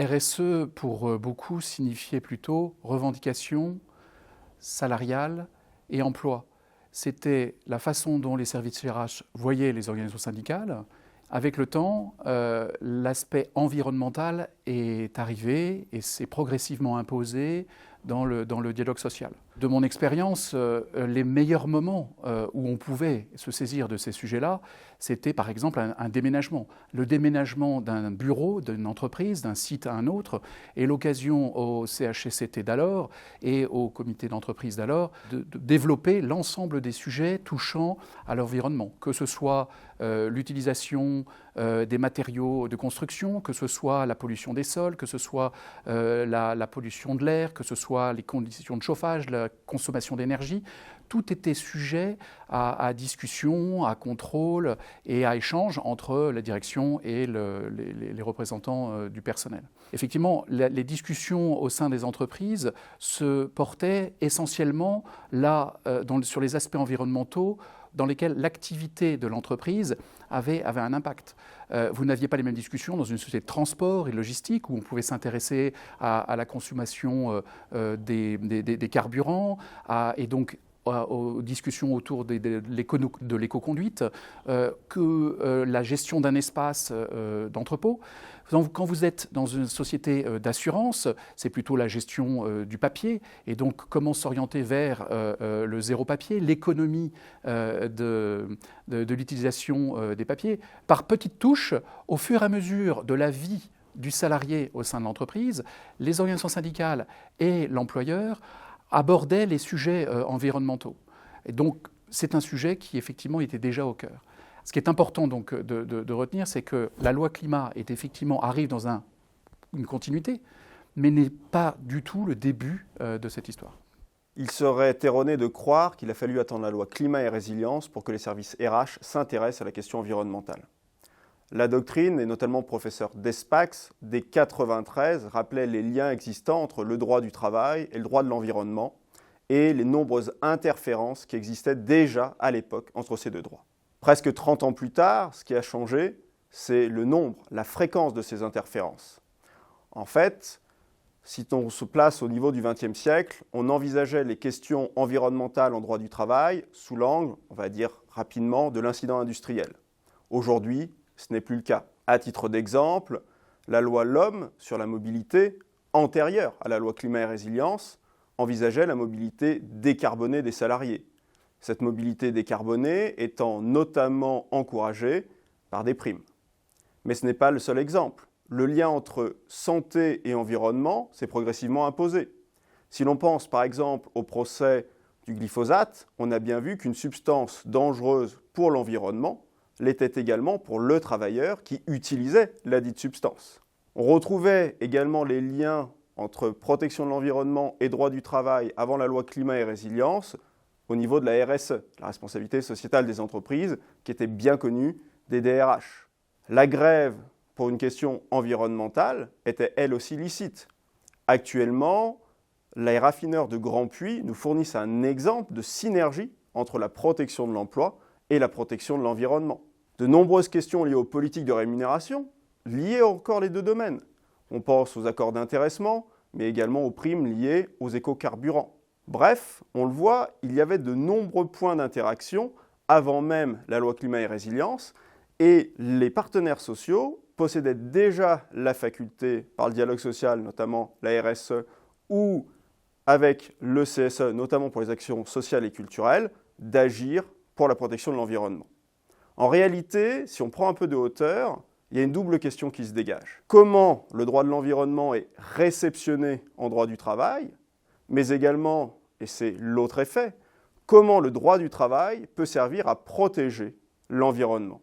RSE, pour beaucoup, signifiait plutôt revendication salariale et emploi. C'était la façon dont les services RH voyaient les organisations syndicales. Avec le temps, l'aspect environnemental est arrivé et s'est progressivement imposé dans le dialogue social. De mon expérience, les meilleurs moments où on pouvait se saisir de ces sujets-là, c'était par exemple un déménagement. Le déménagement d'un bureau, d'une entreprise, d'un site à un autre, est l'occasion au CHSCT d'alors et au comité d'entreprise d'alors de développer l'ensemble des sujets touchant à l'environnement, que ce soit l'utilisation des matériaux de construction, que ce soit la pollution des sols, que ce soit la pollution de l'air, que ce soit les conditions de chauffage, la consommation d'énergie. Tout était sujet à discussion, à contrôle et à échange entre la direction et les représentants du personnel. Effectivement, les discussions au sein des entreprises se portaient essentiellement sur les aspects environnementaux dans lesquels l'activité de l'entreprise avait un impact. Vous n'aviez pas les mêmes discussions dans une société de transport et de logistique où on pouvait s'intéresser à la consommation des carburants et donc aux discussions autour de l'éco-conduite que la gestion d'un espace d'entrepôt. Quand vous êtes dans une société d'assurance, c'est plutôt la gestion du papier et donc comment s'orienter vers le zéro papier, l'économie de l'utilisation des papiers. Par petites touches, au fur et à mesure de la vie du salarié au sein de l'entreprise, les organisations syndicales et l'employeur abordaient les sujets environnementaux. Et donc, c'est un sujet qui, effectivement, était déjà au cœur. Ce qui est important donc de retenir, c'est que la loi climat arrive dans une continuité, mais n'est pas du tout le début de cette histoire. Il serait erroné de croire qu'il a fallu attendre la loi climat et résilience pour que les services RH s'intéressent à la question environnementale. La doctrine, et notamment le professeur Despax, dès 1993, rappelait les liens existants entre le droit du travail et le droit de l'environnement et les nombreuses interférences qui existaient déjà à l'époque entre ces deux droits. Presque 30 ans plus tard, ce qui a changé, c'est le nombre, la fréquence de ces interférences. En fait, si on se place au niveau du XXe siècle, on envisageait les questions environnementales en droit du travail sous l'angle, on va dire rapidement, de l'incident industriel. Aujourd'hui, ce n'est plus le cas. À titre d'exemple, la loi LOM sur la mobilité, antérieure à la loi climat et résilience, envisageait la mobilité décarbonée des salariés. Cette mobilité décarbonée étant notamment encouragée par des primes. Mais ce n'est pas le seul exemple. Le lien entre santé et environnement s'est progressivement imposé. Si l'on pense par exemple au procès du glyphosate, on a bien vu qu'une substance dangereuse pour l'environnement l'était également pour le travailleur qui utilisait ladite substance. On retrouvait également les liens entre protection de l'environnement et droit du travail avant la loi climat et résilience au niveau de la RSE, la responsabilité sociétale des entreprises, qui était bien connue des DRH. La grève pour une question environnementale était elle aussi licite. Actuellement, les raffineurs de Grand Puits nous fournissent un exemple de synergie entre la protection de l'emploi et la protection de l'environnement. De nombreuses questions liées aux politiques de rémunération, liées encore les deux domaines. On pense aux accords d'intéressement, mais également aux primes liées aux écocarburants. Bref, on le voit, il y avait de nombreux points d'interaction avant même la loi climat et résilience, et les partenaires sociaux possédaient déjà la faculté, par le dialogue social, notamment la RSE, ou avec le CSE, notamment pour les actions sociales et culturelles, d'agir pour la protection de l'environnement. En réalité, si on prend un peu de hauteur, il y a une double question qui se dégage. Comment le droit de l'environnement est réceptionné en droit du travail, mais également, et c'est l'autre effet, comment le droit du travail peut servir à protéger l'environnement.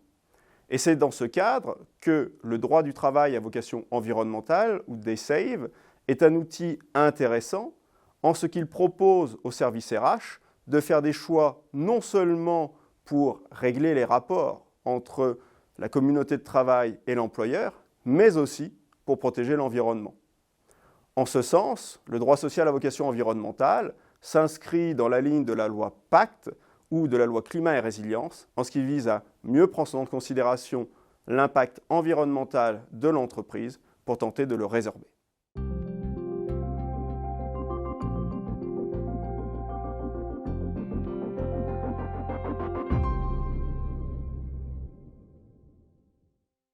Et c'est dans ce cadre que le droit du travail à vocation environnementale, ou DaySave, est un outil intéressant en ce qu'il propose aux services RH de faire des choix non seulement pour régler les rapports entre la communauté de travail et l'employeur, mais aussi pour protéger l'environnement. En ce sens, le droit social à vocation environnementale s'inscrit dans la ligne de la loi Pacte ou de la loi Climat et Résilience en ce qui vise à mieux prendre en considération l'impact environnemental de l'entreprise pour tenter de le résorber.